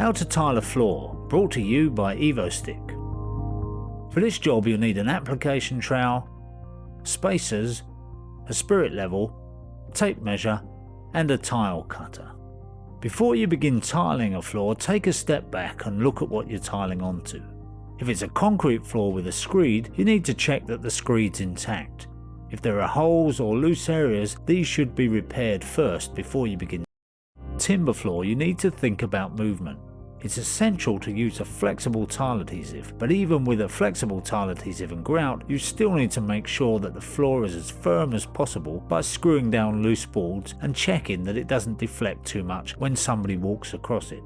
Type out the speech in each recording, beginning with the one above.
How to tile a floor, brought to you by EVO-STIK. For this job you'll need an application trowel, spacers, a spirit level, tape measure and a tile cutter. Before you begin tiling a floor, take a step back and look at what you're tiling onto. If it's a concrete floor with a screed, you need to check that the screed's intact. If there are holes or loose areas, these should be repaired first before you begin. Timber floor, you need to think about movement. It's essential to use a flexible tile adhesive, but even with a flexible tile adhesive and grout, you still need to make sure that the floor is as firm as possible by screwing down loose boards and checking that it doesn't deflect too much when somebody walks across it.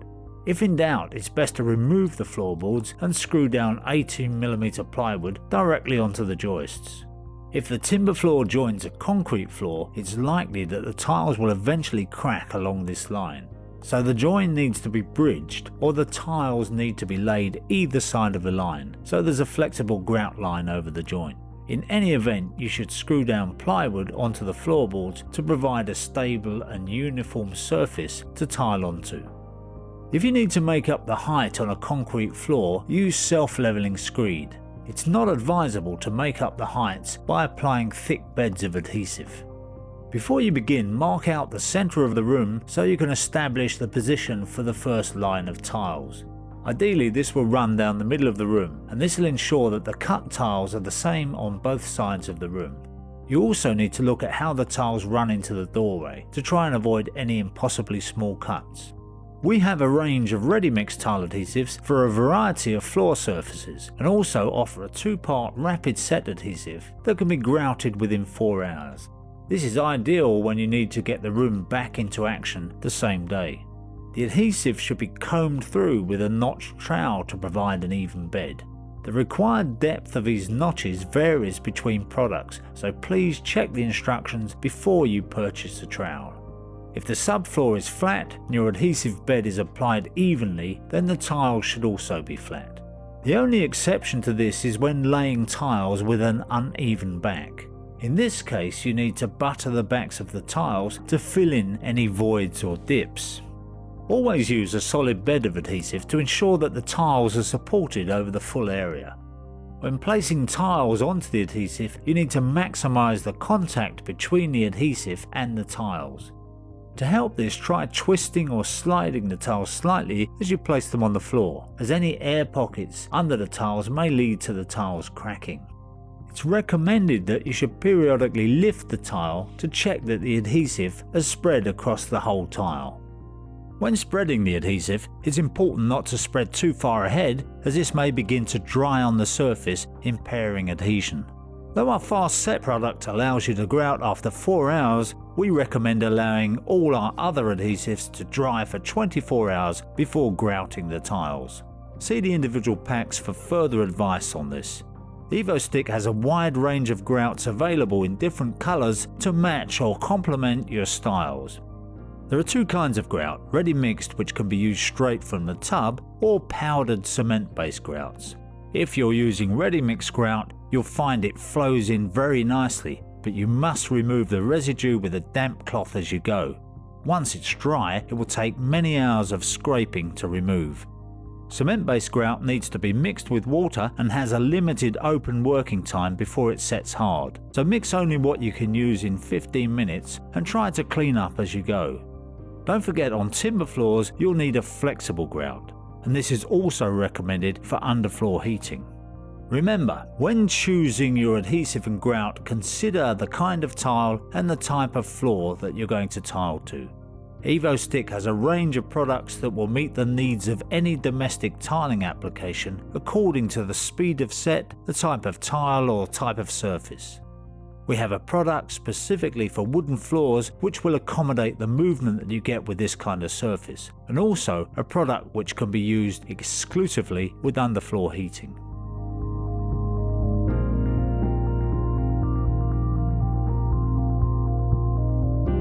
If in doubt, it's best to remove the floorboards and screw down 18mm plywood directly onto the joists. If the timber floor joins a concrete floor, it's likely that the tiles will eventually crack along this line. So the join needs to be bridged, or the tiles need to be laid either side of the line, so there's a flexible grout line over the joint. In any event, you should screw down plywood onto the floorboards to provide a stable and uniform surface to tile onto. If you need to make up the height on a concrete floor, use self-leveling screed. It's not advisable to make up the heights by applying thick beds of adhesive. Before you begin, mark out the center of the room so you can establish the position for the first line of tiles. Ideally, this will run down the middle of the room, and this will ensure that the cut tiles are the same on both sides of the room. You also need to look at how the tiles run into the doorway to try and avoid any impossibly small cuts. We have a range of ready-mix tile adhesives for a variety of floor surfaces, and also offer a 2-part rapid set adhesive that can be grouted within 4 hours. This is ideal when you need to get the room back into action the same day. The adhesive should be combed through with a notched trowel to provide an even bed. The required depth of these notches varies between products, so please check the instructions before you purchase the trowel. If the subfloor is flat and your adhesive bed is applied evenly, then the tiles should also be flat. The only exception to this is when laying tiles with an uneven back. In this case, you need to butter the backs of the tiles to fill in any voids or dips. Always use a solid bed of adhesive to ensure that the tiles are supported over the full area. When placing tiles onto the adhesive, you need to maximize the contact between the adhesive and the tiles. To help this, try twisting or sliding the tiles slightly as you place them on the floor, as any air pockets under the tiles may lead to the tiles cracking. It's recommended that you should periodically lift the tile to check that the adhesive has spread across the whole tile. When spreading the adhesive, it's important not to spread too far ahead, as this may begin to dry on the surface, impairing adhesion. Though our fast set product allows you to grout after 4 hours, we recommend allowing all our other adhesives to dry for 24 hours before grouting the tiles. See the individual packs for further advice on this. EVO-STIK has a wide range of grouts available in different colours to match or complement your styles. There are 2 kinds of grout, ready mixed, which can be used straight from the tub, or powdered cement-based grouts. If you're using ready mixed grout, you'll find it flows in very nicely, but you must remove the residue with a damp cloth as you go. Once it's dry, it will take many hours of scraping to remove. Cement-based grout needs to be mixed with water and has a limited open working time before it sets hard, so mix only what you can use in 15 minutes and try to clean up as you go. Don't forget, on timber floors you'll need a flexible grout, and this is also recommended for underfloor heating. Remember, when choosing your adhesive and grout, consider the kind of tile and the type of floor that you're going to tile to. EVO-STIK has a range of products that will meet the needs of any domestic tiling application according to the speed of set, the type of tile or type of surface. We have a product specifically for wooden floors which will accommodate the movement that you get with this kind of surface, and also a product which can be used exclusively with underfloor heating.